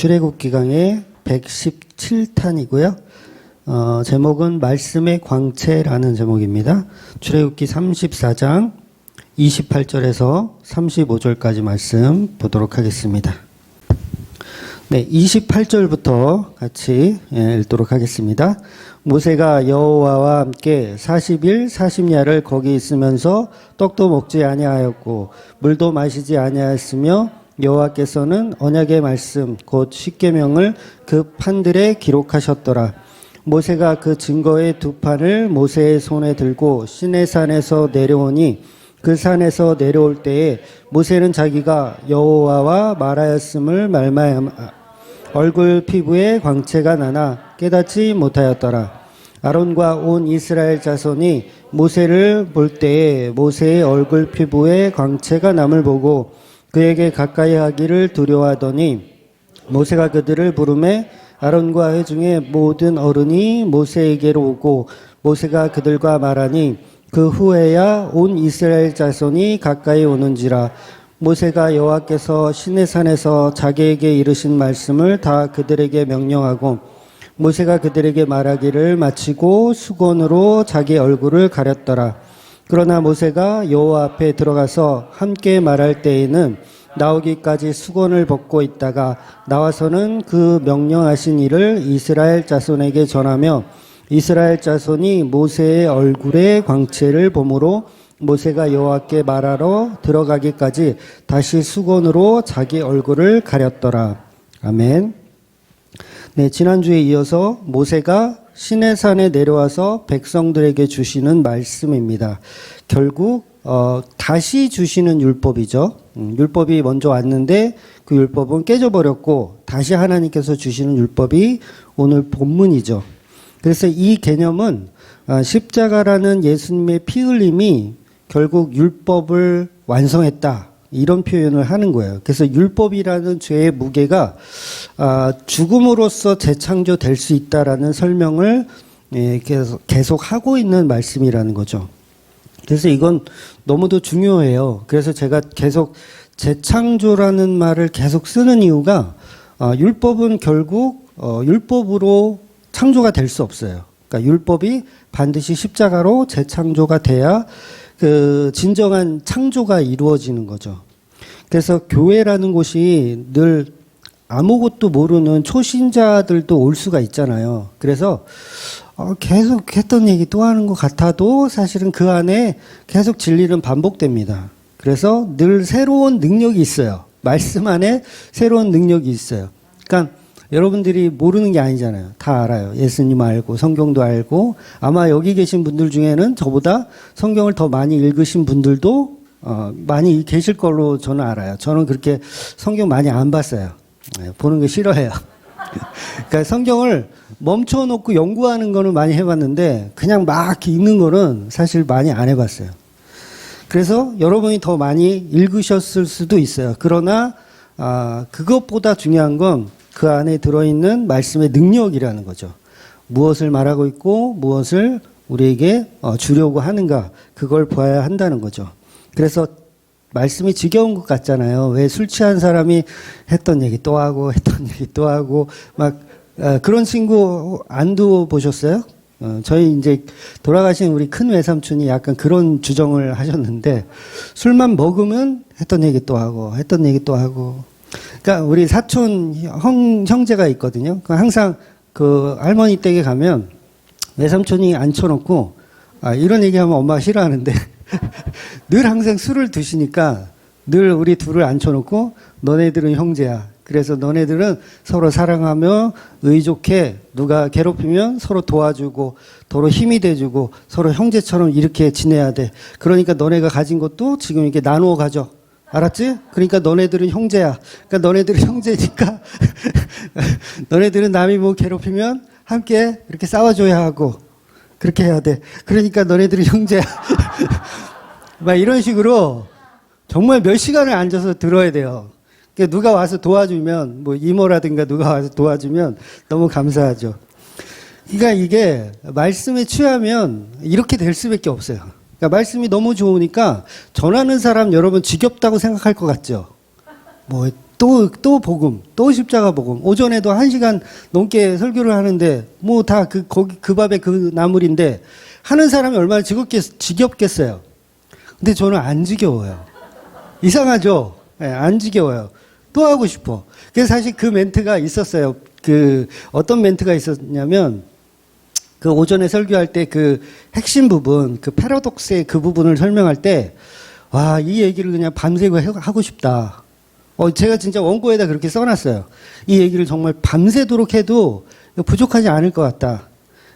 출애굽기 강의 117탄이고요. 제목은 말씀의 광채라는 제목입니다. 출애굽기 34장 28절에서 35절까지 말씀 보도록 하겠습니다. 네, 28절부터 같이 읽도록 하겠습니다. 모세가 여호와와 함께 40일 40야를 거기 있으면서 떡도 먹지 아니하였고 물도 마시지 아니하였으며 여호와께서는 언약의 말씀 곧 십계명을 그 판들에 기록하셨더라. 모세가 그 증거의 두 판을 모세의 손에 들고 시내산에서 내려오니 그 산에서 내려올 때에 모세는 자기가 여호와와 말하였음을 말미암아 얼굴 피부에 광채가 나나 깨닫지 못하였더라. 아론과 온 이스라엘 자손이 모세를 볼 때에 모세의 얼굴 피부에 광채가 남을 보고 그에게 가까이 하기를 두려워하더니 모세가 그들을 부르매 아론과 회중의 모든 어른이 모세에게로 오고 모세가 그들과 말하니 그 후에야 온 이스라엘 자손이 가까이 오는지라. 모세가 여호와께서 시내산에서 자기에게 이르신 말씀을 다 그들에게 명령하고 모세가 그들에게 말하기를 마치고 수건으로 자기 얼굴을 가렸더라. 그러나 모세가 여호와 앞에 들어가서 함께 말할 때에는 나오기까지 수건을 벗고 있다가 나와서는 그 명령하신 일을 이스라엘 자손에게 전하며 이스라엘 자손이 모세의 얼굴에 광채를 보므로 모세가 여호와께 말하러 들어가기까지 다시 수건으로 자기 얼굴을 가렸더라. 아멘. 네, 지난주에 이어서 모세가 시내산에 내려와서 백성들에게 주시는 말씀입니다. 결국 다시 주시는 율법이죠. 율법이 먼저 왔는데 그 율법은 깨져버렸고 다시 하나님께서 주시는 율법이 오늘 본문이죠. 그래서 이 개념은 십자가라는 예수님의 피 흘림이 결국 율법을 완성했다. 이런 표현을 하는 거예요. 그래서 율법이라는 죄의 무게가 죽음으로써 재창조될 수 있다라는 설명을 계속 하고 있는 말씀이라는 거죠. 그래서 이건 너무도 중요해요. 그래서 제가 계속 재창조라는 말을 계속 쓰는 이유가 율법은 결국 율법으로 창조가 될 수 없어요. 그러니까 율법이 반드시 십자가로 재창조가 돼야 그 진정한 창조가 이루어지는 거죠. 그래서 교회라는 곳이 늘 아무것도 모르는 초신자들도 올 수가 있잖아요. 그래서 계속 했던 얘기 또 하는 것 같아도 사실은 그 안에 계속 진리는 반복됩니다. 그래서 늘 새로운 능력이 있어요. 말씀 안에 새로운 능력이 있어요. 그러니까 여러분들이 모르는 게 아니잖아요. 다 알아요. 예수님 알고 성경도 알고 아마 여기 계신 분들 중에는 저보다 성경을 더 많이 읽으신 분들도 많이 계실 걸로 저는 알아요. 저는 그렇게 성경 많이 안 봤어요. 보는 거 싫어해요. 그러니까 성경을 멈춰놓고 연구하는 거는 많이 해봤는데 그냥 막 읽는 거는 사실 많이 안 해봤어요. 그래서 여러분이 더 많이 읽으셨을 수도 있어요. 그러나 그것보다 중요한 건 그 안에 들어있는 말씀의 능력이라는 거죠. 무엇을 말하고 있고 무엇을 우리에게 주려고 하는가 그걸 봐야 한다는 거죠. 그래서 말씀이 지겨운 것 같잖아요. 왜 술 취한 사람이 했던 얘기 또 하고 했던 얘기 또 하고 막 그런 친구 안 두어보셨어요? 저희 이제 돌아가신 우리 큰 외삼촌이 약간 그런 주정을 하셨는데 술만 먹으면 했던 얘기 또 하고 했던 얘기 또 하고 그러니까 우리 사촌 형제가 있거든요. 항상 그 할머니 댁에 가면 외삼촌이 앉혀놓고 이런 얘기하면 엄마가 싫어하는데 늘 항상 술을 드시니까 늘 우리 둘을 앉혀놓고 너네들은 형제야. 그래서 너네들은 서로 사랑하며 의좋게 누가 괴롭히면 서로 도와주고 서로 힘이 돼주고 서로 형제처럼 이렇게 지내야 돼. 그러니까 너네가 가진 것도 지금 이렇게 나누어 가져. 알았지? 그러니까 너네들은 형제야. 그러니까 너네들은 형제니까 너네들은 남이 뭐 괴롭히면 함께 이렇게 싸워줘야 하고 그렇게 해야 돼. 그러니까 너네들은 형제야. 막 이런 식으로 정말 몇 시간을 앉아서 들어야 돼요. 그러니까 누가 와서 도와주면 뭐 이모라든가 누가 와서 도와주면 너무 감사하죠. 그러니까 이게 말씀에 취하면 이렇게 될 수밖에 없어요. 그러니까 말씀이 너무 좋으니까 전하는 사람 여러분 지겹다고 생각할 것 같죠? 뭐 또 복음, 또 십자가 복음. 오전에도 1시간 넘게 설교를 하는데, 뭐 다 그 밥에 그 나물인데, 하는 사람이 얼마나 지겹겠어요. 근데 저는 안 지겨워요. 이상하죠? 네, 안 지겨워요. 또 하고 싶어. 그래서 사실 그 멘트가 있었어요. 어떤 멘트가 있었냐면, 그 오전에 설교할 때 그 핵심 부분, 그 패러독스의 그 부분을 설명할 때, 와, 이 얘기를 그냥 밤새고 하고 싶다. 제가 진짜 원고에다 그렇게 써놨어요. 이 얘기를 정말 밤새도록 해도 부족하지 않을 것 같다.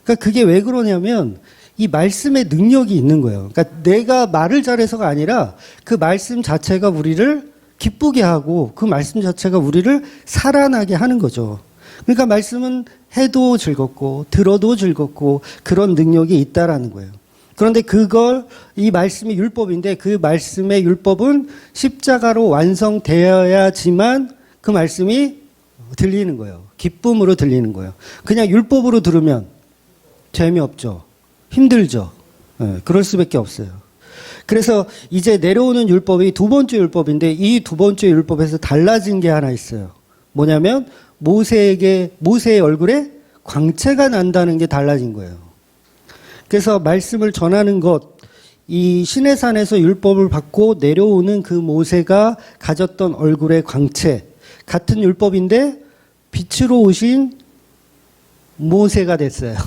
그러니까 그게 왜 그러냐면 이 말씀의 능력이 있는 거예요. 그러니까 내가 말을 잘해서가 아니라 그 말씀 자체가 우리를 기쁘게 하고 그 말씀 자체가 우리를 살아나게 하는 거죠. 그러니까 말씀은 해도 즐겁고 들어도 즐겁고 그런 능력이 있다라는 거예요. 그런데 이 말씀이 율법인데 그 말씀의 율법은 십자가로 완성되어야지만 그 말씀이 들리는 거예요. 기쁨으로 들리는 거예요. 그냥 율법으로 들으면 재미없죠. 힘들죠. 네, 그럴 수밖에 없어요. 그래서 이제 내려오는 율법이 두 번째 율법인데 이 두 번째 율법에서 달라진 게 하나 있어요. 뭐냐면 모세의 얼굴에 광채가 난다는 게 달라진 거예요. 그래서 말씀을 전하는 것, 이 시내산에서 율법을 받고 내려오는 그 모세가 가졌던 얼굴의 광채, 같은 율법인데 빛으로 오신 모세가 됐어요.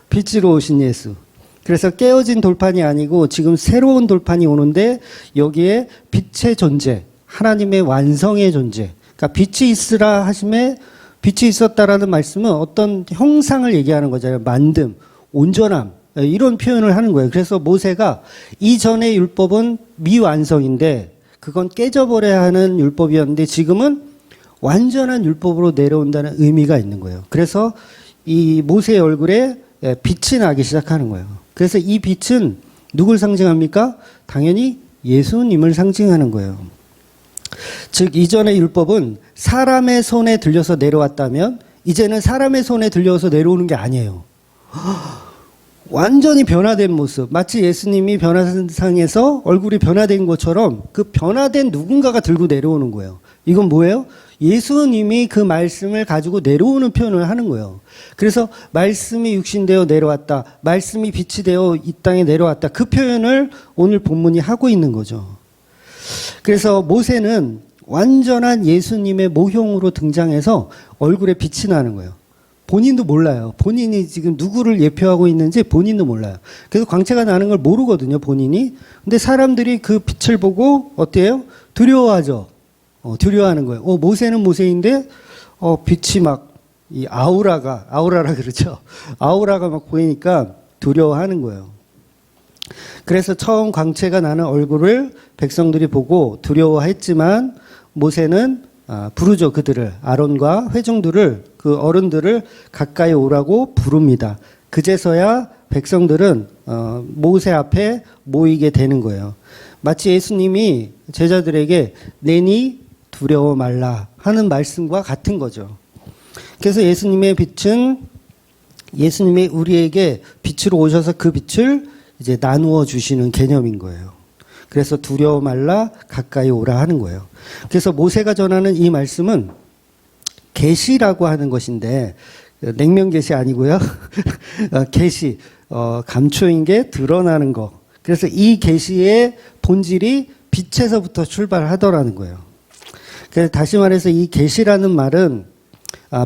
빛으로 오신 예수. 그래서 깨어진 돌판이 아니고 지금 새로운 돌판이 오는데 여기에 빛의 존재, 하나님의 완성의 존재. 그러니까 빛이 있으라 하심에 빛이 있었다라는 말씀은 어떤 형상을 얘기하는 거잖아요. 만듦, 온전함. 이런 표현을 하는 거예요. 그래서 모세가 이전의 율법은 미완성인데 그건 깨져버려야 하는 율법이었는데 지금은 완전한 율법으로 내려온다는 의미가 있는 거예요. 그래서 이 모세의 얼굴에 빛이 나기 시작하는 거예요. 그래서 이 빛은 누굴 상징합니까? 당연히 예수님을 상징하는 거예요. 즉 이전의 율법은 사람의 손에 들려서 내려왔다면 이제는 사람의 손에 들려서 내려오는 게 아니에요. 완전히 변화된 모습, 마치 예수님이 변화상에서 얼굴이 변화된 것처럼 그 변화된 누군가가 들고 내려오는 거예요. 이건 뭐예요? 예수님이 그 말씀을 가지고 내려오는 표현을 하는 거예요. 그래서 말씀이 육신되어 내려왔다, 말씀이 빛이 되어 이 땅에 내려왔다, 그 표현을 오늘 본문이 하고 있는 거죠. 그래서 모세는 완전한 예수님의 모형으로 등장해서 얼굴에 빛이 나는 거예요. 본인도 몰라요. 본인이 지금 누구를 예표하고 있는지 본인도 몰라요. 그래서 광채가 나는 걸 모르거든요, 본인이. 근데 사람들이 그 빛을 보고 어때요? 두려워하죠. 두려워하는 거예요. 모세는 모세인데, 빛이 막, 이 아우라라 그러죠. 아우라가 막 보이니까 두려워하는 거예요. 그래서 처음 광채가 나는 얼굴을 백성들이 보고 두려워했지만 모세는 부르죠. 그들을, 아론과 회중들을, 그 어른들을 가까이 오라고 부릅니다. 그제서야 백성들은 모세 앞에 모이게 되는 거예요. 마치 예수님이 제자들에게 내니 두려워 말라 하는 말씀과 같은 거죠. 그래서 예수님의 빛은 예수님이 우리에게 빛으로 오셔서 그 빛을 이제 나누어 주시는 개념인 거예요. 그래서 두려워 말라 가까이 오라 하는 거예요. 그래서 모세가 전하는 이 말씀은 계시라고 하는 것인데 냉면 계시 아니고요. 계시, 감초인 게 드러나는 거. 그래서 이 계시의 본질이 빛에서부터 출발하더라는 거예요. 그래서 다시 말해서 이 계시라는 말은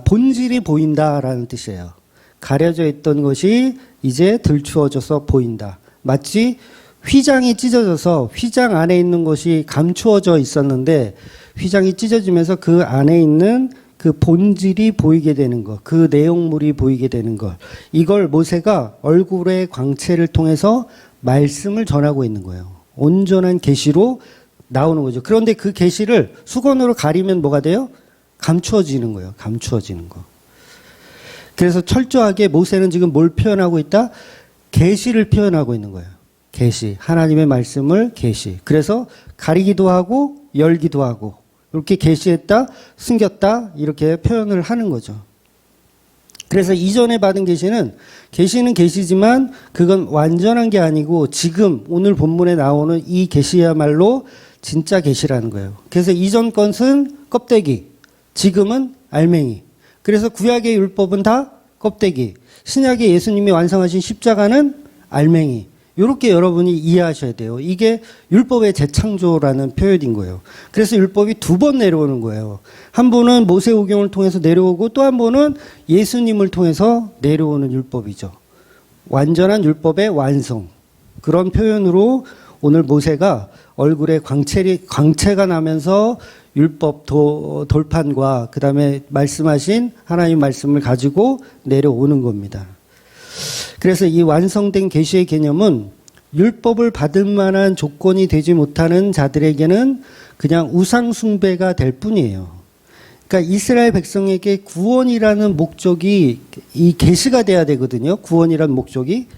본질이 보인다라는 뜻이에요. 가려져 있던 것이 이제 들추어져서 보인다. 마치 휘장이 찢어져서 휘장 안에 있는 것이 감추어져 있었는데 휘장이 찢어지면서 그 안에 있는 그 본질이 보이게 되는 것, 그 내용물이 보이게 되는 것. 이걸 모세가 얼굴의 광채를 통해서 말씀을 전하고 있는 거예요. 온전한 계시로 나오는 거죠. 그런데 그 계시를 수건으로 가리면 뭐가 돼요? 감추어지는 거예요. 감추어지는 거. 그래서 철저하게 모세는 지금 뭘 표현하고 있다? 계시를 표현하고 있는 거예요. 계시, 하나님의 말씀을 계시. 그래서 가리기도 하고 열기도 하고 이렇게 계시했다, 숨겼다 이렇게 표현을 하는 거죠. 그래서 이전에 받은 계시는 계시지만 그건 완전한 게 아니고 지금 오늘 본문에 나오는 이 계시야말로 진짜 계시라는 거예요. 그래서 이전 것은 껍데기, 지금은 알맹이. 그래서 구약의 율법은 다 껍데기, 신약의 예수님이 완성하신 십자가는 알맹이. 이렇게 여러분이 이해하셔야 돼요. 이게 율법의 재창조라는 표현인 거예요. 그래서 율법이 두 번 내려오는 거예요. 한 번은 모세오경을 통해서 내려오고 또 한 번은 예수님을 통해서 내려오는 율법이죠. 완전한 율법의 완성. 그런 표현으로 오늘 모세가 얼굴에 광채가 나면서 율법 돌판과 그 다음에 말씀하신 하나님 말씀을 가지고 내려오는 겁니다. 그래서 이 완성된 계시의 개념은 율법을 받을 만한 조건이 되지 못하는 자들에게는 그냥 우상 숭배가 될 뿐이에요. 그러니까 이스라엘 백성에게 구원이라는 목적이 이 계시가 돼야 되거든요. 구원이라는 목적이.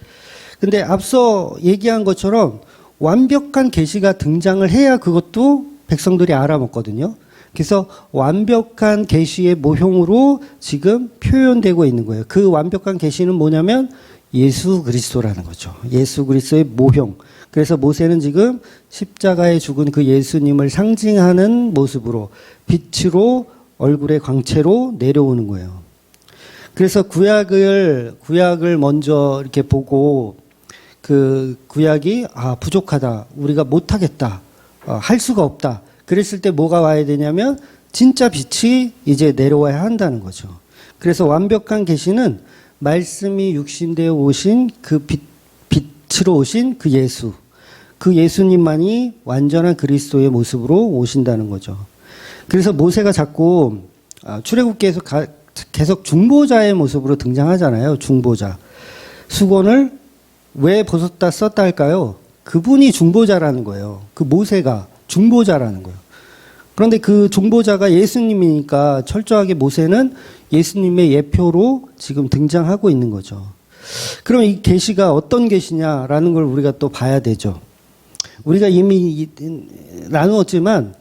근데 앞서 얘기한 것처럼 완벽한 계시가 등장을 해야 그것도 백성들이 알아먹거든요. 그래서 완벽한 계시의 모형으로 지금 표현되고 있는 거예요. 그 완벽한 계시는 뭐냐면 예수 그리스도라는 거죠. 예수 그리스도의 모형. 그래서 모세는 지금 십자가에 죽은 그 예수님을 상징하는 모습으로 빛으로 얼굴의 광채로 내려오는 거예요. 그래서 구약을 먼저 이렇게 보고 그 구약이 부족하다. 우리가 못하겠다. 할 수가 없다. 그랬을 때 뭐가 와야 되냐면 진짜 빛이 이제 내려와야 한다는 거죠. 그래서 완벽한 계시는 말씀이 육신되어 오신 그 빛으로 오신 그 예수. 그 예수님만이 완전한 그리스도의 모습으로 오신다는 거죠. 그래서 모세가 자꾸 출애굽기에서 계속 중보자의 모습으로 등장하잖아요. 중보자. 수건을 왜 벗었다 썼다 할까요? 그분이 중보자라는 거예요. 그 모세가 중보자라는 거예요. 그런데 그 중보자가 예수님이니까 철저하게 모세는 예수님의 예표로 지금 등장하고 있는 거죠. 그럼 이 계시가 어떤 계시냐라는 걸 우리가 또 봐야 되죠. 우리가 이미 나누었지만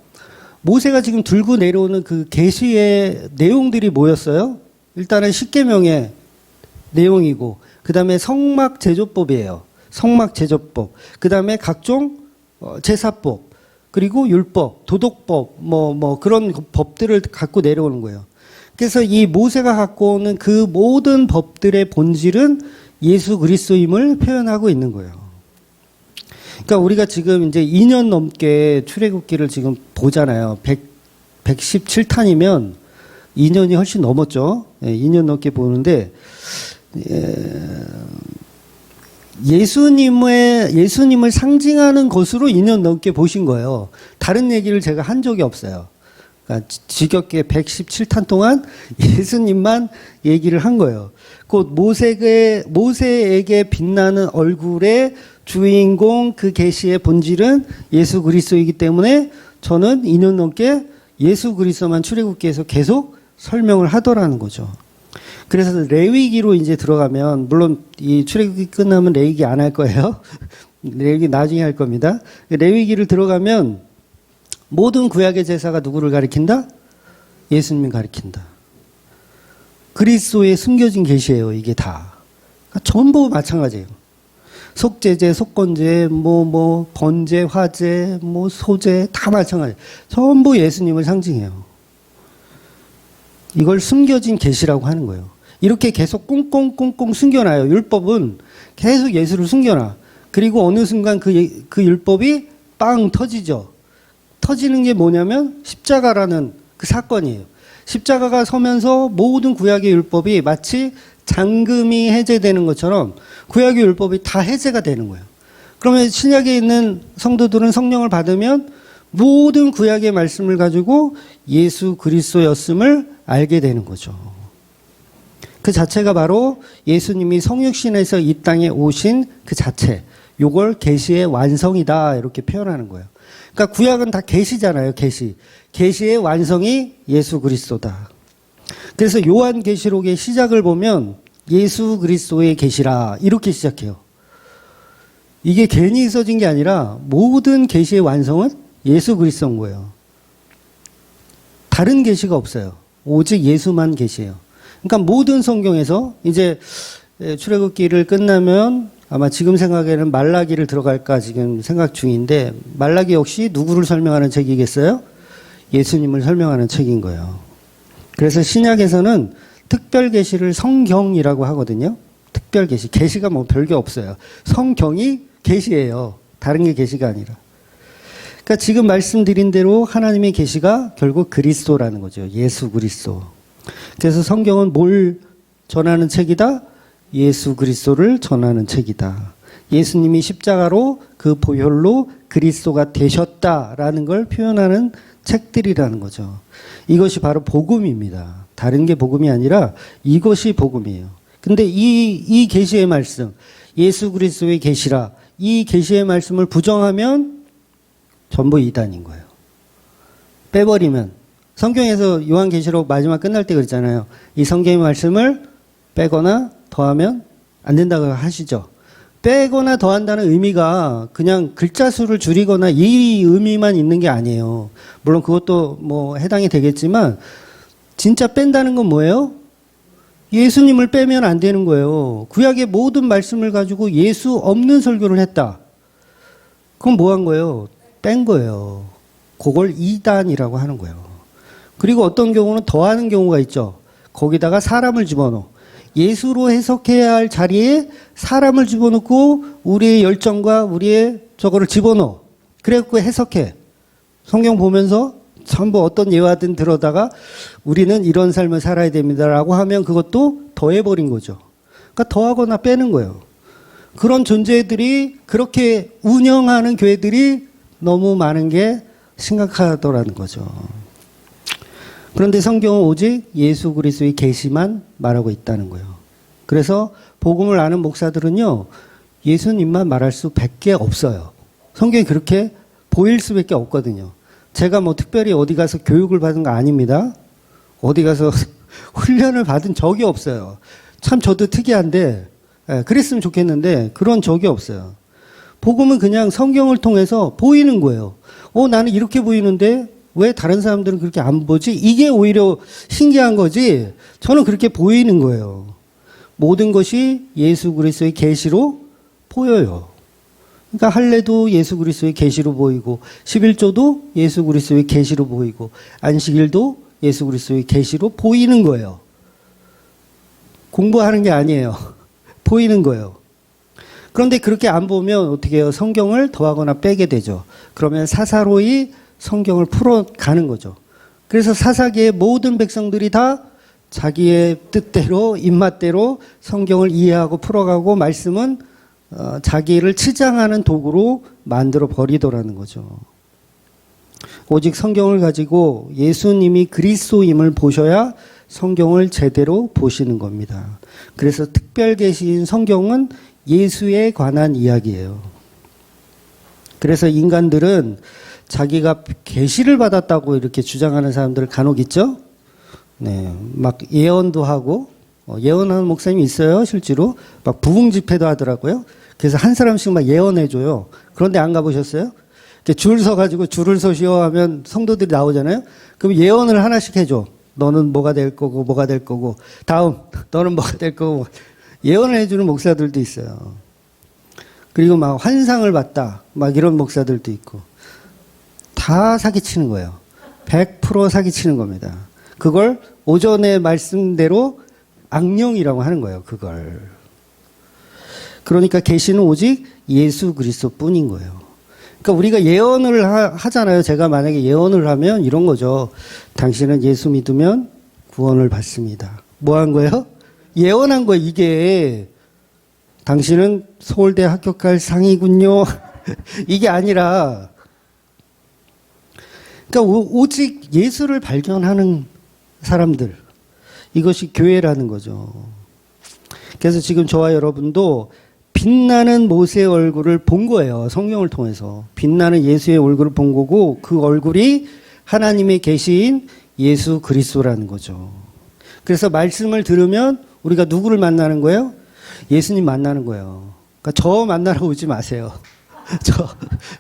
모세가 지금 들고 내려오는 그 계시의 내용들이 뭐였어요? 일단은 십계명의 내용이고 그 다음에 성막 제조법이에요. 성막 제조법. 그 다음에 각종 제사법, 그리고 율법, 도덕법, 그런 법들을 갖고 내려오는 거예요. 그래서 이 모세가 갖고 오는 그 모든 법들의 본질은 예수 그리스도임을 표현하고 있는 거예요. 그러니까 우리가 지금 이제 2년 넘게 출애굽기를 지금 보잖아요. 117탄이면 2년이 훨씬 넘었죠. 2년 넘게 보는데, 예수님을 상징하는 것으로 2년 넘게 보신 거예요. 다른 얘기를 제가 한 적이 없어요. 그러니까 지겹게 117탄 동안 예수님만 얘기를 한 거예요. 곧 모세에게 빛나는 얼굴의 주인공 그 계시의 본질은 예수 그리스도이기 때문에 저는 2년 넘게 예수 그리스도만 출애굽기에서 계속 설명을 하더라는 거죠. 그래서 레위기로 이제 들어가면, 물론 이 출애굽기 끝나면 레위기 안 할 거예요. 레위기 나중에 할 겁니다. 레위기를 들어가면 모든 구약의 제사가 누구를 가리킨다? 예수님을 가리킨다. 그리스도의 숨겨진 계시예요, 이게 다. 그러니까 전부 마찬가지예요. 속죄제, 속건제, 번제, 화제, 소제 다 마찬가지예요. 전부 예수님을 상징해요. 이걸 숨겨진 계시라고 하는 거예요. 이렇게 계속 꽁꽁꽁꽁 숨겨놔요. 율법은 계속 예수를 숨겨놔. 그리고 어느 순간 그 율법이 빵 터지죠. 터지는 게 뭐냐면 십자가라는 그 사건이에요. 십자가가 서면서 모든 구약의 율법이 마치 잠금이 해제되는 것처럼 구약의 율법이 다 해제가 되는 거예요. 그러면 신약에 있는 성도들은 성령을 받으면 모든 구약의 말씀을 가지고 예수 그리스도였음을 알게 되는 거죠. 그 자체가 바로 예수님이 성육신에서 이 땅에 오신 그 자체, 요걸 계시의 완성이다 이렇게 표현하는 거예요. 그러니까 구약은 다 계시잖아요. 계시의 완성이 예수 그리스도다. 그래서 요한계시록의 시작을 보면 예수 그리스도의 계시라 이렇게 시작해요. 이게 괜히 써진 게 아니라 모든 계시의 완성은 예수 그리스도인 거예요. 다른 계시가 없어요. 오직 예수만 계시예요. 그러니까 모든 성경에서 이제 출애굽기를 끝나면 아마 지금 생각에는 말라기를 들어갈까 지금 생각 중인데, 말라기 역시 누구를 설명하는 책이겠어요? 예수님을 설명하는 책인 거예요. 그래서 신약에서는 특별 계시를 성경이라고 하거든요. 특별 계시. 계시가 뭐 별게 없어요. 성경이 계시예요. 다른 게 계시가 아니라. 그러니까 지금 말씀드린 대로 하나님의 계시가 결국 그리스도라는 거죠. 예수 그리스도. 그래서 성경은 뭘 전하는 책이다? 예수 그리스도를 전하는 책이다. 예수님이 십자가로 그 보혈로 그리스도가 되셨다라는 걸 표현하는 책들이라는 거죠. 이것이 바로 복음입니다. 다른 게 복음이 아니라 이것이 복음이에요. 근데 이 계시의 말씀, 예수 그리스도의 계시라, 이 계시의 말씀을 부정하면 전부 이단인 거예요. 빼버리면, 성경에서 요한계시록 마지막 끝날 때 그랬잖아요. 이 성경의 말씀을 빼거나 더하면 안 된다고 하시죠. 빼거나 더한다는 의미가 그냥 글자 수를 줄이거나 이 의미만 있는 게 아니에요. 물론 그것도 뭐 해당이 되겠지만, 진짜 뺀다는 건 뭐예요? 예수님을 빼면 안 되는 거예요. 구약의 모든 말씀을 가지고 예수 없는 설교를 했다. 그건 뭐 한 거예요? 뺀 거예요. 그걸 이단이라고 하는 거예요. 그리고 어떤 경우는 더하는 경우가 있죠. 거기다가 사람을 집어넣어. 예수로 해석해야 할 자리에 사람을 집어넣고 우리의 열정과 우리의 저거를 집어넣어. 그래갖고 해석해. 성경 보면서 전부 어떤 예화든 들어다가 우리는 이런 삶을 살아야 됩니다라고 하면 그것도 더해버린 거죠. 그러니까 더하거나 빼는 거예요. 그런 존재들이 그렇게 운영하는 교회들이 너무 많은 게 심각하더라는 거죠. 그런데 성경은 오직 예수 그리스도의 계시만 말하고 있다는 거예요. 그래서 복음을 아는 목사들은요, 예수님만 말할 수 100개 없어요. 성경이 그렇게 보일 수밖에 없거든요. 제가 뭐 특별히 어디 가서 교육을 받은 거 아닙니다. 어디 가서 훈련을 받은 적이 없어요. 참 저도 특이한데, 그랬으면 좋겠는데 그런 적이 없어요. 복음은 그냥 성경을 통해서 보이는 거예요. 나는 이렇게 보이는데 왜 다른 사람들은 그렇게 안 보지? 이게 오히려 신기한 거지. 저는 그렇게 보이는 거예요. 모든 것이 예수 그리스도의 계시로 보여요. 그러니까 할례도 예수 그리스도의 계시로 보이고, 11조도 예수 그리스도의 계시로 보이고, 안식일도 예수 그리스도의 계시로 보이는 거예요. 공부하는 게 아니에요. 보이는 거예요. 그런데 그렇게 안 보면 어떻게 해요? 성경을 더하거나 빼게 되죠. 그러면 사사로이 성경을 풀어가는 거죠. 그래서 사사기의 모든 백성들이 다 자기의 뜻대로, 입맛대로 성경을 이해하고 풀어가고, 말씀은 자기를 치장하는 도구로 만들어 버리더라는 거죠. 오직 성경을 가지고 예수님이 그리스도임을 보셔야 성경을 제대로 보시는 겁니다. 그래서 특별 계시인 성경은 예수에 관한 이야기예요. 그래서 인간들은 자기가 계시를 받았다고 이렇게 주장하는 사람들 간혹 있죠? 네, 막 예언도 하고, 예언하는 목사님이 있어요, 실제로. 막 부흥 집회도 하더라고요. 그래서 한 사람씩 막 예언해줘요. 그런데 안 가보셨어요? 줄 서가지고 줄을 서시오 하면 성도들이 나오잖아요? 그럼 예언을 하나씩 해줘. 너는 뭐가 될 거고, 뭐가 될 거고. 다음, 너는 뭐가 될 거고. 예언을 해주는 목사들도 있어요. 그리고 막 환상을 봤다. 막 이런 목사들도 있고. 다 사기치는 거예요. 100% 사기치는 겁니다. 그걸 오전의 말씀대로 악령이라고 하는 거예요. 그걸. 그러니까 계시는 오직 예수 그리스도 뿐인 거예요. 그러니까 우리가 예언을 하잖아요. 제가 만약에 예언을 하면 이런 거죠. 당신은 예수 믿으면 구원을 받습니다. 뭐 한 거예요? 예언한 거예요. 이게 당신은 서울대 합격할 상이군요. 이게 아니라, 그러니까 오직 예수를 발견하는 사람들, 이것이 교회라는 거죠. 그래서 지금 저와 여러분도 빛나는 모세의 얼굴을 본 거예요. 성경을 통해서. 빛나는 예수의 얼굴을 본 거고, 그 얼굴이 하나님의 계시인 예수 그리스도라는 거죠. 그래서 말씀을 들으면 우리가 누구를 만나는 거예요? 예수님 만나는 거예요. 그러니까 저 만나러 오지 마세요.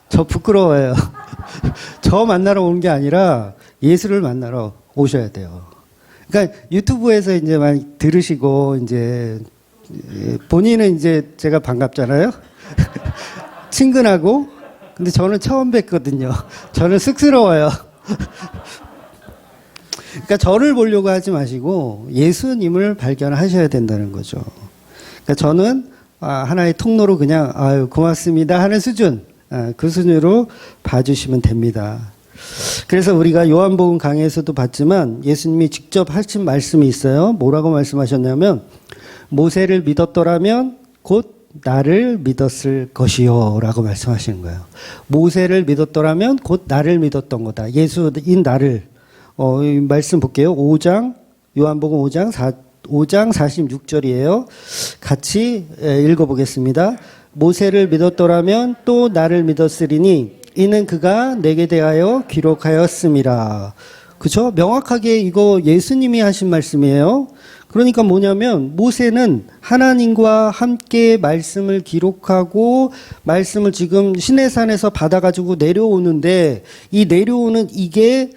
저 부끄러워요. 저 만나러 오는 게 아니라 예수를 만나러 오셔야 돼요. 그러니까 유튜브에서 이제 많이 들으시고 이제 본인은 이제 제가 반갑잖아요. 친근하고. 근데 저는 처음 뵙거든요. 저는 쑥스러워요. 그러니까 저를 보려고 하지 마시고 예수님을 발견하셔야 된다는 거죠. 그러니까 저는 하나의 통로로 그냥 아유 고맙습니다 하는 수준, 그 수준으로 봐주시면 됩니다. 그래서 우리가 요한복음 강의에서도 봤지만 예수님이 직접 하신 말씀이 있어요. 뭐라고 말씀하셨냐면 모세를 믿었더라면 곧 나를 믿었을 것이요 라고 말씀하시는 거예요. 모세를 믿었더라면 곧 나를 믿었던 거다. 예수인 나를. 이 말씀 볼게요. 요한복음 5장 46절이에요. 같이 읽어보겠습니다. 모세를 믿었더라면 또 나를 믿었으리니 이는 그가 내게 대하여 기록하였음이라. 그죠? 명확하게 이거 예수님이 하신 말씀이에요. 그러니까 뭐냐면 모세는 하나님과 함께 말씀을 기록하고 말씀을 지금 시내산에서 받아가지고 내려오는데 이 내려오는 이게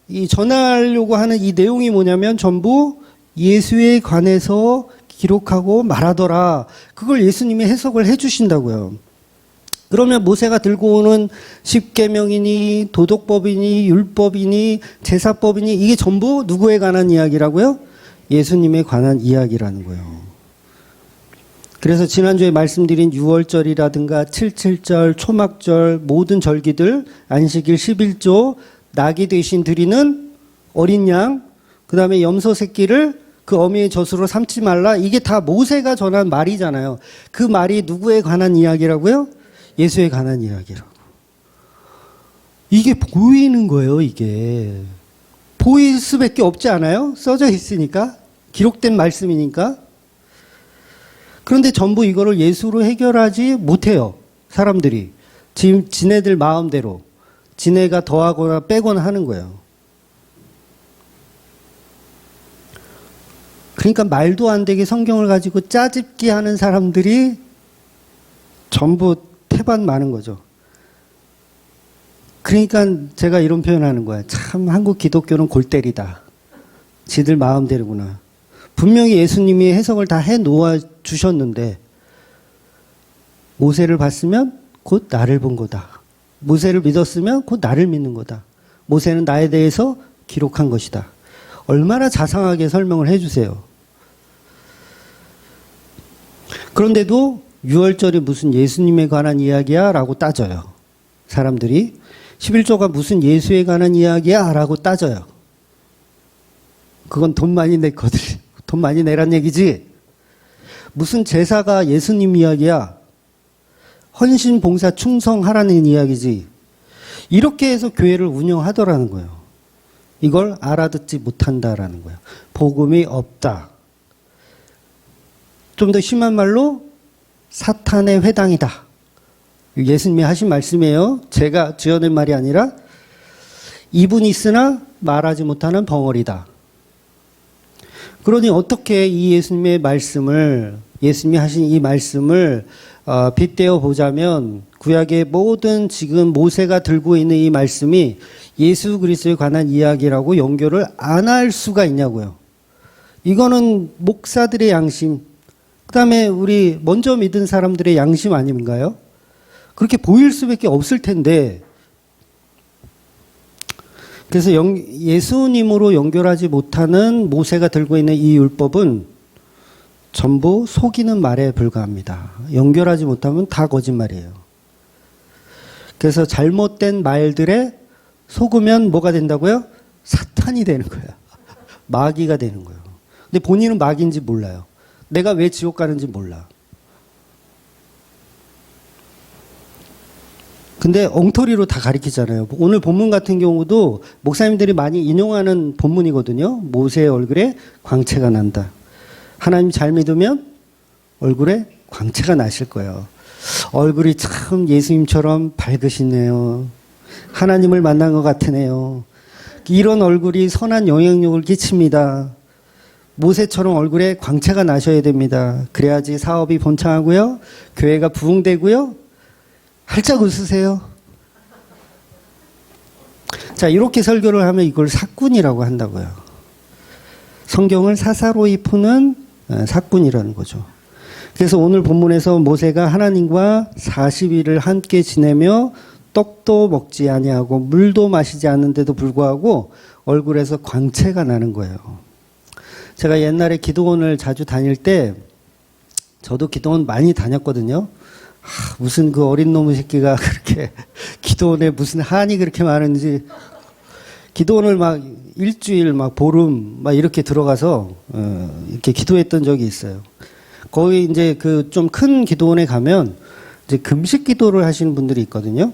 이 전하려고 하는 이 내용이 뭐냐면 전부 예수에 관해서 기록하고 말하더라. 그걸 예수님이 해석을 해 주신다고요. 그러면 모세가 들고 오는 십계명이니 도덕법이니 율법이니 제사법이니 이게 전부 누구에 관한 이야기라고요? 예수님에 관한 이야기라는 거예요. 그래서 지난주에 말씀드린 6월절이라든가 77절, 초막절, 모든 절기들, 안식일 11조, 낙이 대신 드리는 어린 양, 그 다음에 염소 새끼를 그 어미의 젖으로 삼지 말라. 이게 다 모세가 전한 말이잖아요. 그 말이 누구에 관한 이야기라고요? 예수에 관한 이야기라고. 이게 보이는 거예요, 이게. 보일 수밖에 없지 않아요? 써져 있으니까. 기록된 말씀이니까. 그런데 전부 이거를 예수로 해결하지 못해요. 사람들이. 지금 지네들 마음대로. 지네가 더하거나 빼거나 하는 거예요. 그러니까 말도 안 되게 성경을 가지고 짜집기 하는 사람들이 전부 태반 많은 거죠. 그러니까 제가 이런 표현하는 거야. 참 한국 기독교는 골 때리다. 지들 마음대로구나. 분명히 예수님이 해석을 다 해 놓아 주셨는데 모세를 봤으면 곧 나를 본 거다. 모세를 믿었으면 곧 나를 믿는 거다. 모세는 나에 대해서 기록한 것이다. 얼마나 자상하게 설명을 해 주세요. 그런데도 6월절이 무슨 예수님에 관한 이야기야? 라고 따져요. 사람들이. 11조가 무슨 예수에 관한 이야기야? 라고 따져요. 그건 돈 많이 냈거든. 돈 많이 내란 얘기지. 무슨 제사가 예수님 이야기야? 헌신, 봉사, 충성하라는 이야기지. 이렇게 해서 교회를 운영하더라는 거예요. 이걸 알아듣지 못한다라는 거예요. 복음이 없다. 좀 더 심한 말로 사탄의 회당이다. 예수님이 하신 말씀이에요. 제가 지어낸 말이 아니라 이분이 있으나 말하지 못하는 벙어리다. 그러니 어떻게 이 예수님의 말씀을, 예수님이 하신 이 말씀을 빗대어 보자면 구약의 모든 지금 모세가 들고 있는 이 말씀이 예수 그리스도에 관한 이야기라고 연결을 안 할 수가 있냐고요. 이거는 목사들의 양심, 그 다음에 우리 먼저 믿은 사람들의 양심 아닌가요? 그렇게 보일 수밖에 없을 텐데, 그래서 예수님으로 연결하지 못하는 모세가 들고 있는 이 율법은 전부 속이는 말에 불과합니다. 연결하지 못하면 다 거짓말이에요. 그래서 잘못된 말들에 속으면 뭐가 된다고요? 사탄이 되는 거예요. 마귀가 되는 거예요. 근데 본인은 마귀인지 몰라요. 내가 왜 지옥 가는지 몰라. 근데 엉터리로 다 가리키잖아요. 오늘 본문 같은 경우도 목사님들이 많이 인용하는 본문이거든요. 모세의 얼굴에 광채가 난다. 하나님 잘 믿으면 얼굴에 광채가 나실 거예요. 얼굴이 참 예수님처럼 밝으시네요. 하나님을 만난 것 같으네요. 이런 얼굴이 선한 영향력을 끼칩니다. 모세처럼 얼굴에 광채가 나셔야 됩니다. 그래야지 사업이 번창하고요. 교회가 부흥되고요. 활짝 웃으세요. 자, 이렇게 설교를 하면 이걸 사꾼이라고 한다고요. 성경을 사사로이 푸는 사꾼이라는 거죠. 그래서 오늘 본문에서 모세가 하나님과 40일을 함께 지내며 떡도 먹지 아니하고 물도 마시지 않는데도 불구하고 얼굴에서 광채가 나는 거예요. 제가 옛날에 기도원을 자주 다닐 때 저도 기도원 많이 다녔거든요. 무슨 그 어린 놈의 새끼가 그렇게 기도원에 무슨 한이 그렇게 많은지 기도원을 막 일주일 막 보름 막 이렇게 들어가서 이렇게 기도했던 적이 있어요. 거기 이제 그 좀 큰 기도원에 가면 이제 금식 기도를 하시는 분들이 있거든요.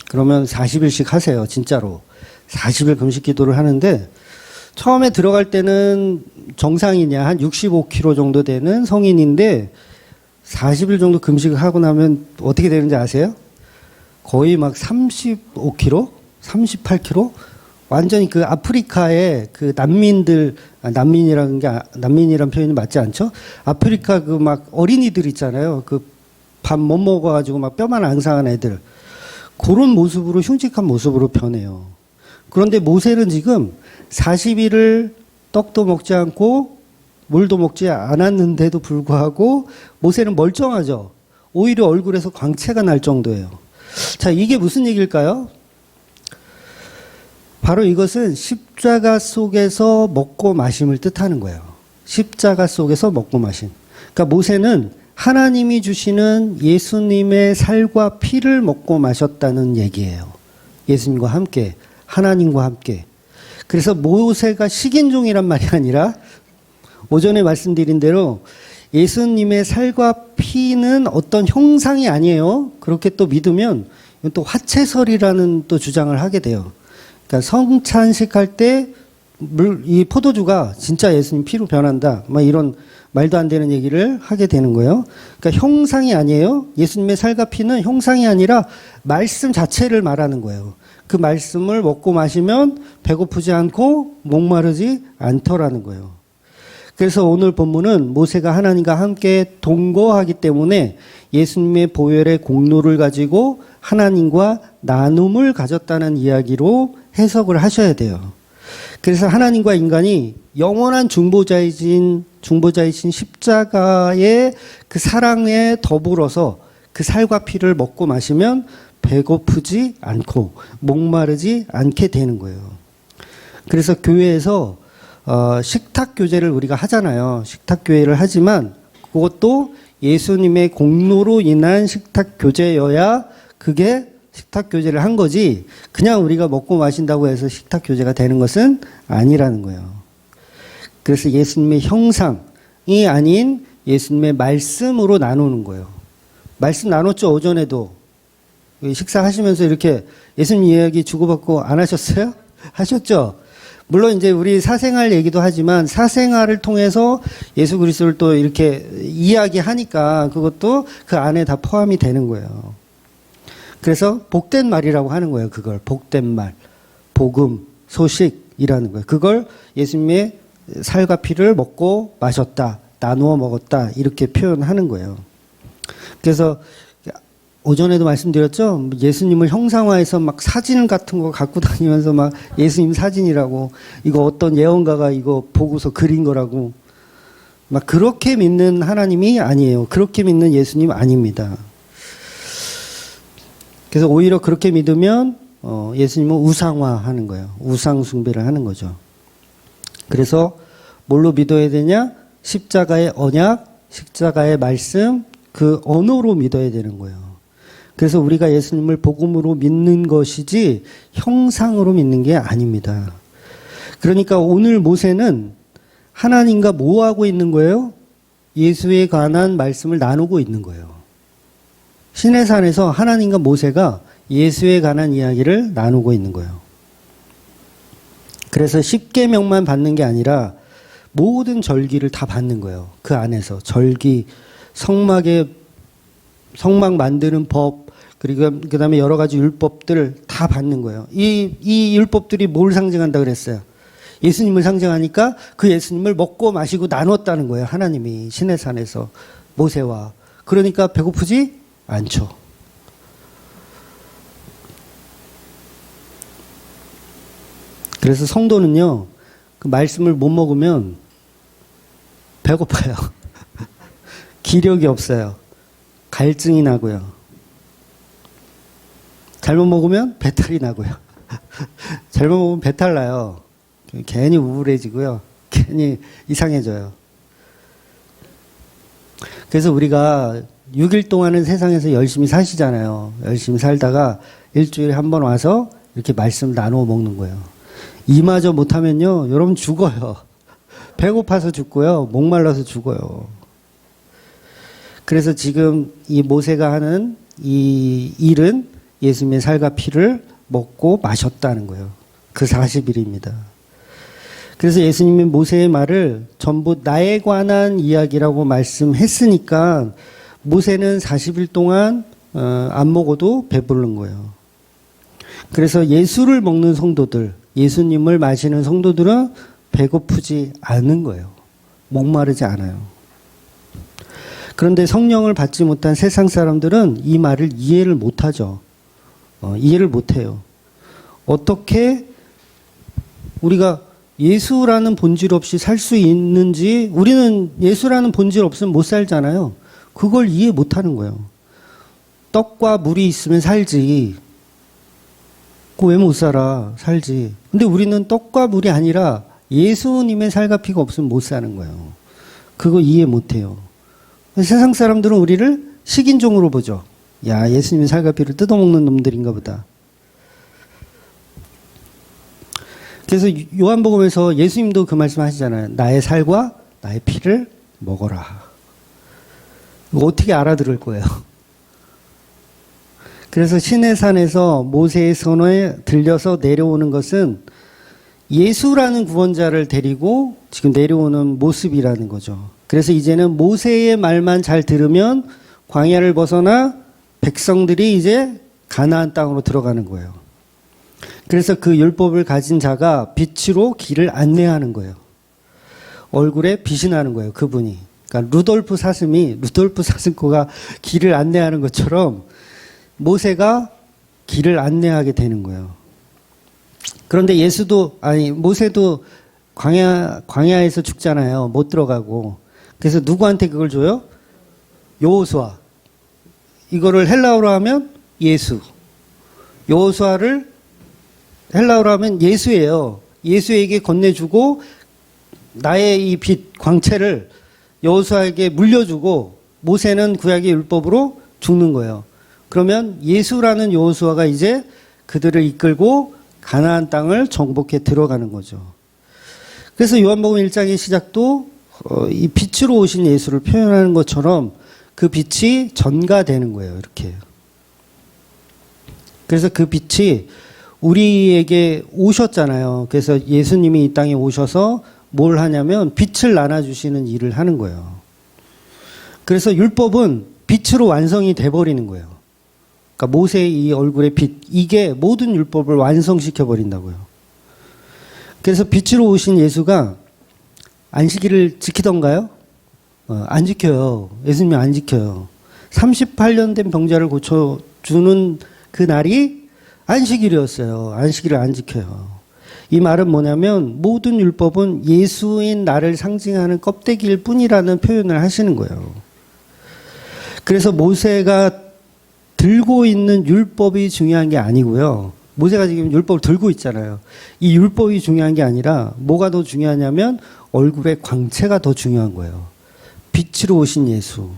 그러면 40일씩 하세요. 진짜로. 40일 금식 기도를 하는데 처음에 들어갈 때는 정상이냐 한 65kg 정도 되는 성인인데 40일 정도 금식을 하고 나면 어떻게 되는지 아세요? 거의 막 35kg? 38kg? 완전히 그 아프리카의 그 난민들, 난민이란 표현이 맞지 않죠? 아프리카 그 막 어린이들 있잖아요. 그 밥 못 먹어가지고 막 뼈만 앙상한 애들. 그런 모습으로, 흉측한 모습으로 변해요. 그런데 모세는 지금 40일을 떡도 먹지 않고 물도 먹지 않았는데도 불구하고 모세는 멀쩡하죠. 오히려 얼굴에서 광채가 날 정도예요. 자, 이게 무슨 얘기일까요? 바로 이것은 십자가 속에서 먹고 마심을 뜻하는 거예요. 십자가 속에서 먹고 마심. 그러니까 모세는 하나님이 주시는 예수님의 살과 피를 먹고 마셨다는 얘기예요. 예수님과 함께, 하나님과 함께. 그래서 모세가 식인종이란 말이 아니라 오전에 말씀드린 대로 예수님의 살과 피는 어떤 형상이 아니에요. 그렇게 또 믿으면 또 화채설이라는 또 주장을 하게 돼요. 그러니까 성찬식 할 때 이 포도주가 진짜 예수님 피로 변한다. 막 이런 말도 안 되는 얘기를 하게 되는 거예요. 그러니까 형상이 아니에요. 예수님의 살과 피는 형상이 아니라 말씀 자체를 말하는 거예요. 그 말씀을 먹고 마시면 배고프지 않고 목마르지 않더라는 거예요. 그래서 오늘 본문은 모세가 하나님과 함께 동거하기 때문에 예수님의 보혈의 공로를 가지고 하나님과 나눔을 가졌다는 이야기로 해석을 하셔야 돼요. 그래서 하나님과 인간이 영원한 중보자이신 십자가의 그 사랑에 더불어서 그 살과 피를 먹고 마시면 배고프지 않고 목마르지 않게 되는 거예요. 그래서 교회에서 식탁 교제를 우리가 하잖아요. 식탁 교회를 하지만 그것도 예수님의 공로로 인한 식탁 교제여야 그게 식탁 교제를 한 거지 그냥 우리가 먹고 마신다고 해서 식탁 교제가 되는 것은 아니라는 거예요. 그래서 예수님의 형상이 아닌 예수님의 말씀으로 나누는 거예요. 말씀 나눴죠. 오전에도 식사하시면서 이렇게 예수님 이야기 주고받고 안 하셨어요? 하셨죠? 물론 이제 우리 사생활 얘기도 하지만 사생활을 통해서 예수 그리스도를 또 이렇게 이야기하니까 그것도 그 안에 다 포함이 되는 거예요. 그래서 복된 말이라고 하는 거예요. 그걸 복된 말, 복음, 소식이라는 거예요. 그걸 예수님의 살과 피를 먹고 마셨다, 나누어 먹었다 이렇게 표현하는 거예요. 그래서 오전에도 말씀드렸죠. 예수님을 형상화해서 막 사진 같은 거 갖고 다니면서 막 예수님 사진이라고 이거 어떤 예언가가 이거 보고서 그린 거라고 막 그렇게 믿는 하나님이 아니에요. 그렇게 믿는 예수님 아닙니다. 그래서 오히려 그렇게 믿으면 예수님은 우상화하는 거예요. 우상 숭배를 하는 거죠. 그래서 뭘로 믿어야 되냐? 십자가의 언약, 십자가의 말씀, 그 언어로 믿어야 되는 거예요. 그래서 우리가 예수님을 복음으로 믿는 것이지 형상으로 믿는 게 아닙니다. 그러니까 오늘 모세는 하나님과 뭐 하고 있는 거예요? 예수에 관한 말씀을 나누고 있는 거예요. 시내산에서 하나님과 모세가 예수에 관한 이야기를 나누고 있는 거예요. 그래서 십계명만 받는 게 아니라 모든 절기를 다 받는 거예요. 그 안에서 절기, 성막 만드는 법, 그리고 그 다음에 여러 가지 율법들을 다 받는 거예요. 이 율법들이 뭘 상징한다 그랬어요? 예수님을 상징하니까 그 예수님을 먹고 마시고 나눴다는 거예요. 하나님이 시내산에서 모세와. 그러니까 배고프지 않죠. 그래서 성도는요, 그 말씀을 못 먹으면 배고파요. 기력이 없어요. 갈증이 나고요. 잘못 먹으면 배탈이 나고요. 잘못 먹으면 배탈 나요. 괜히 우울해지고요. 괜히 이상해져요. 그래서 우리가 6일 동안은 세상에서 열심히 사시잖아요. 열심히 살다가 일주일에 한 번 와서 이렇게 말씀 나누어 먹는 거예요. 이마저 못하면요, 여러분 죽어요. 배고파서 죽고요, 목말라서 죽어요. 그래서 지금 이 모세가 하는 이 일은 예수님의 살과 피를 먹고 마셨다는 거예요. 그 40일입니다. 그래서 예수님이 모세의 말을 전부 나에 관한 이야기라고 말씀했으니까 모세는 40일 동안 안 먹어도 배부른 거예요. 그래서 예수를 먹는 성도들, 예수님을 마시는 성도들은 배고프지 않은 거예요. 목마르지 않아요. 그런데 성령을 받지 못한 세상 사람들은 이 말을 이해를 못하죠. 이해를 못해요. 어떻게 우리가 예수라는 본질 없이 살 수 있는지, 우리는 예수라는 본질 없으면 못 살잖아요. 그걸 이해 못하는 거예요. 떡과 물이 있으면 살지. 그거 왜 못 살아? 살지. 근데 우리는 떡과 물이 아니라 예수님의 살과 피가 없으면 못 사는 거예요. 그거 이해 못해요. 세상 사람들은 우리를 식인종으로 보죠. 야, 예수님의 살과 피를 뜯어먹는 놈들인가 보다. 그래서 요한복음에서 예수님도 그 말씀 하시잖아요. 나의 살과 나의 피를 먹어라. 이거 어떻게 알아들을 거예요? 그래서 시내산에서 모세의 선에 들려서 내려오는 것은 예수라는 구원자를 데리고 지금 내려오는 모습이라는 거죠. 그래서 이제는 모세의 말만 잘 들으면 광야를 벗어나 백성들이 이제 가나안 땅으로 들어가는 거예요. 그래서 그 율법을 가진 자가 빛으로 길을 안내하는 거예요. 얼굴에 빛이 나는 거예요, 그분이. 그러니까 루돌프 사슴코가 길을 안내하는 것처럼 모세가 길을 안내하게 되는 거예요. 그런데 모세도 광야에서 죽잖아요. 못 들어가고. 그래서 누구한테 그걸 줘요? 여호수아. 이거를 헬라어로 하면 예수. 여호수아를 헬라어로 하면 예수예요. 예수에게 건네주고 나의 이 빛, 광채를 여호수아에게 물려주고 모세는 구약의 율법으로 죽는 거예요. 그러면 예수라는 여호수아가 이제 그들을 이끌고 가나안 땅을 정복해 들어가는 거죠. 그래서 요한복음 1장의 시작도 이 빛으로 오신 예수를 표현하는 것처럼 그 빛이 전가되는 거예요. 이렇게. 그래서 그 빛이 우리에게 오셨잖아요. 그래서 예수님이 이 땅에 오셔서 뭘 하냐면 빛을 나눠주시는 일을 하는 거예요. 그래서 율법은 빛으로 완성이 돼버리는 거예요. 그러니까 모세의 이 얼굴의 빛, 이게 모든 율법을 완성시켜 버린다고요. 그래서 빛으로 오신 예수가 안식일을 지키던가요? 안 지켜요. 예수님이 안 지켜요. 38년 된 병자를 고쳐주는 그 날이 안식일이었어요. 안식일을 안 지켜요. 이 말은 뭐냐면 모든 율법은 예수인 나를 상징하는 껍데기일 뿐이라는 표현을 하시는 거예요. 그래서 모세가 들고 있는 율법이 중요한 게 아니고요. 모세가 지금 율법을 들고 있잖아요. 이 율법이 중요한 게 아니라 뭐가 더 중요하냐면 얼굴의 광채가 더 중요한 거예요. 빛으로 오신 예수.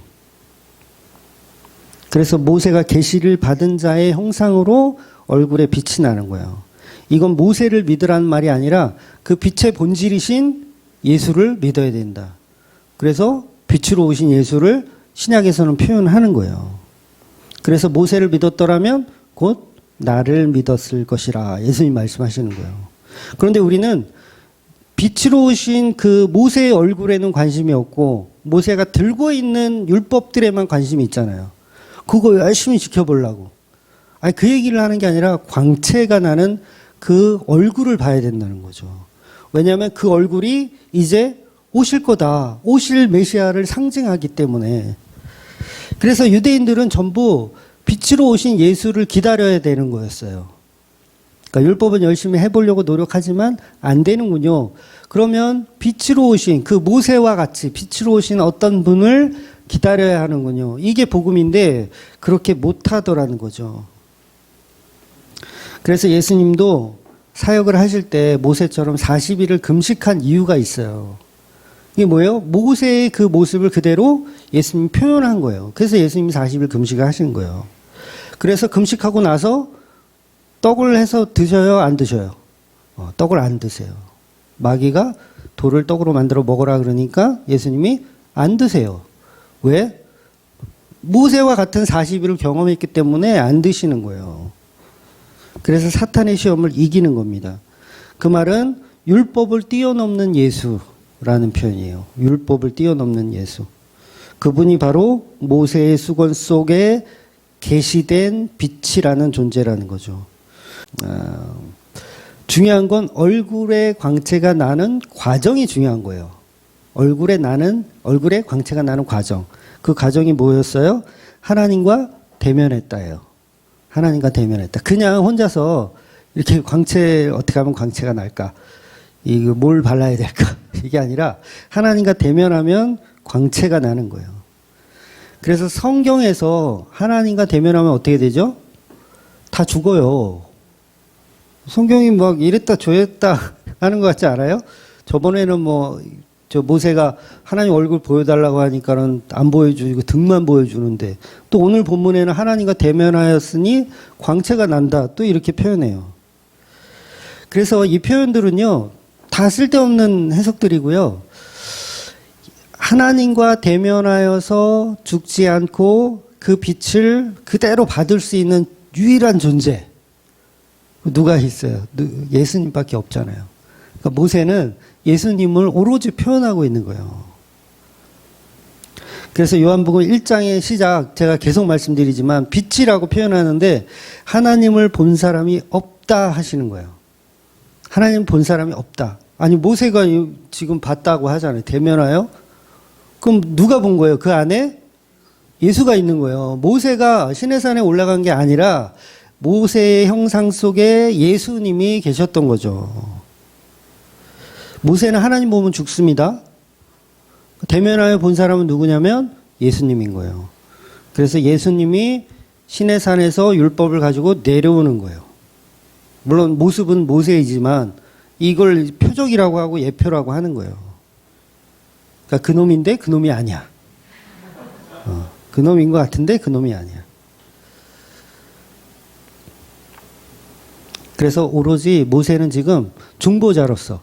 그래서 모세가 계시를 받은 자의 형상으로 얼굴에 빛이 나는 거예요. 이건 모세를 믿으라는 말이 아니라 그 빛의 본질이신 예수를 믿어야 된다. 그래서 빛으로 오신 예수를 신약에서는 표현하는 거예요. 그래서 모세를 믿었더라면 곧 나를 믿었을 것이라 예수님 말씀하시는 거예요. 그런데 우리는 빛으로 오신 그 모세의 얼굴에는 관심이 없고 모세가 들고 있는 율법들에만 관심이 있잖아요. 그거 열심히 지켜보려고. 아니, 그 얘기를 하는 게 아니라 광채가 나는 그 얼굴을 봐야 된다는 거죠. 왜냐하면 그 얼굴이 이제 오실 거다. 오실 메시아를 상징하기 때문에. 그래서 유대인들은 전부 빛으로 오신 예수를 기다려야 되는 거였어요. 그러니까 율법은 열심히 해보려고 노력하지만 안 되는군요. 그러면 빛으로 오신 그 모세와 같이 빛으로 오신 어떤 분을 기다려야 하는군요. 이게 복음인데 그렇게 못하더라는 거죠. 그래서 예수님도 사역을 하실 때 모세처럼 40일을 금식한 이유가 있어요. 이게 뭐예요? 모세의 그 모습을 그대로 예수님이 표현한 거예요. 그래서 예수님이 40일 금식을 하신 거예요. 그래서 금식하고 나서 떡을 해서 드셔요? 안 드셔요? 떡을 안 드세요. 마귀가 돌을 떡으로 만들어 먹으라 그러니까 예수님이 안 드세요. 왜? 모세와 같은 40일을 경험했기 때문에 안 드시는 거예요. 그래서 사탄의 시험을 이기는 겁니다. 그 말은 율법을 뛰어넘는 예수라는 표현이에요. 율법을 뛰어넘는 예수. 그분이 바로 모세의 수건 속에 계시된 빛이라는 존재라는 거죠. 중요한 건 얼굴에 광채가 나는 과정이 중요한 거예요. 얼굴에 광채가 나는 과정. 그 과정이 뭐였어요? 하나님과 대면했다예요. 하나님과 대면했다. 그냥 혼자서 이렇게 어떻게 하면 광채가 날까? 이거 뭘 발라야 될까? 이게 아니라 하나님과 대면하면 광채가 나는 거예요. 그래서 성경에서 하나님과 대면하면 어떻게 되죠? 다 죽어요. 성경이 막 이랬다 저랬다 하는 것 같지 않아요? 저번에는 모세가 하나님 얼굴 보여달라고 하니까는 안 보여주고 등만 보여주는데 또 오늘 본문에는 하나님과 대면하였으니 광채가 난다. 또 이렇게 표현해요. 그래서 이 표현들은요, 다 쓸데없는 해석들이고요. 하나님과 대면하여서 죽지 않고 그 빛을 그대로 받을 수 있는 유일한 존재. 누가 있어요? 예수님밖에 없잖아요. 그러니까 모세는 예수님을 오로지 표현하고 있는 거예요. 그래서 요한복음 1장의 시작, 제가 계속 말씀드리지만 빛이라고 표현하는데 하나님을 본 사람이 없다 하시는 거예요. 하나님 본 사람이 없다. 아니 모세가 지금 봤다고 하잖아요. 대면하여? 그럼 누가 본 거예요? 그 안에 예수가 있는 거예요. 모세가 시내산에 올라간 게 아니라 모세의 형상 속에 예수님이 계셨던 거죠. 모세는 하나님 보면 죽습니다. 대면하여 본 사람은 누구냐면 예수님인 거예요. 그래서 예수님이 시내산에서 율법을 가지고 내려오는 거예요. 물론 모습은 모세이지만 이걸 표적이라고 하고 예표라고 하는 거예요. 그러니까 그놈인데 그놈이 아니야. 그놈인 것 같은데 그놈이 아니야. 그래서 오로지 모세는 지금 중보자로서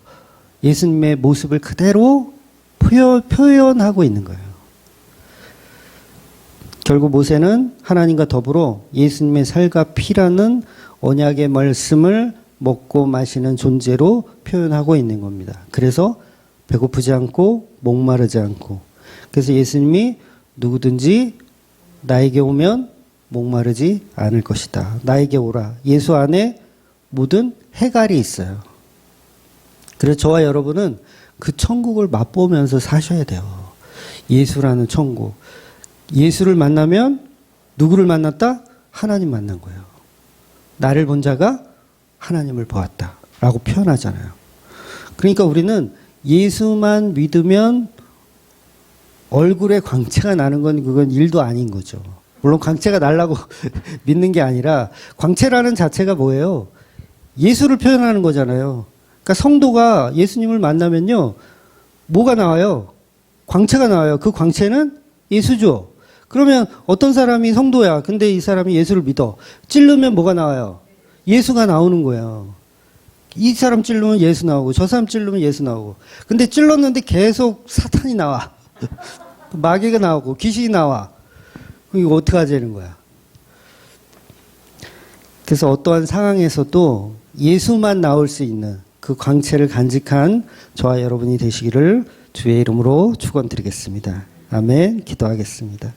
예수님의 모습을 그대로 표현하고 있는 거예요. 결국 모세는 하나님과 더불어 예수님의 살과 피라는 언약의 말씀을 먹고 마시는 존재로 표현하고 있는 겁니다. 그래서 배고프지 않고 목마르지 않고, 그래서 예수님이 누구든지 나에게 오면 목마르지 않을 것이다. 나에게 오라. 예수 안에 모든 해갈이 있어요. 그래서 저와 여러분은 그 천국을 맛보면서 사셔야 돼요. 예수라는 천국. 예수를 만나면 누구를 만났다? 하나님 만난 거예요. 나를 본 자가 하나님을 보았다 라고 표현하잖아요. 그러니까 우리는 예수만 믿으면 얼굴에 광채가 나는 건 그건 일도 아닌 거죠. 물론 광채가 날라고 믿는 게 아니라 광채라는 자체가 뭐예요? 예수를 표현하는 거잖아요. 그러니까 성도가 예수님을 만나면요, 뭐가 나와요? 광채가 나와요. 그 광채는 예수죠. 그러면 어떤 사람이 성도야. 근데 이 사람이 예수를 믿어. 찌르면 뭐가 나와요? 예수가 나오는 거예요. 이 사람 찌르면 예수 나오고 저 사람 찌르면 예수 나오고. 근데 찔렀는데 계속 사탄이 나와. 마귀가 나오고 귀신이 나와. 이거 어떻게 하자는 거야. 그래서 어떠한 상황에서도 예수만 나올 수 있는 그 광채를 간직한 저와 여러분이 되시기를 주의 이름으로 축원드리겠습니다. 아멘. 기도하겠습니다.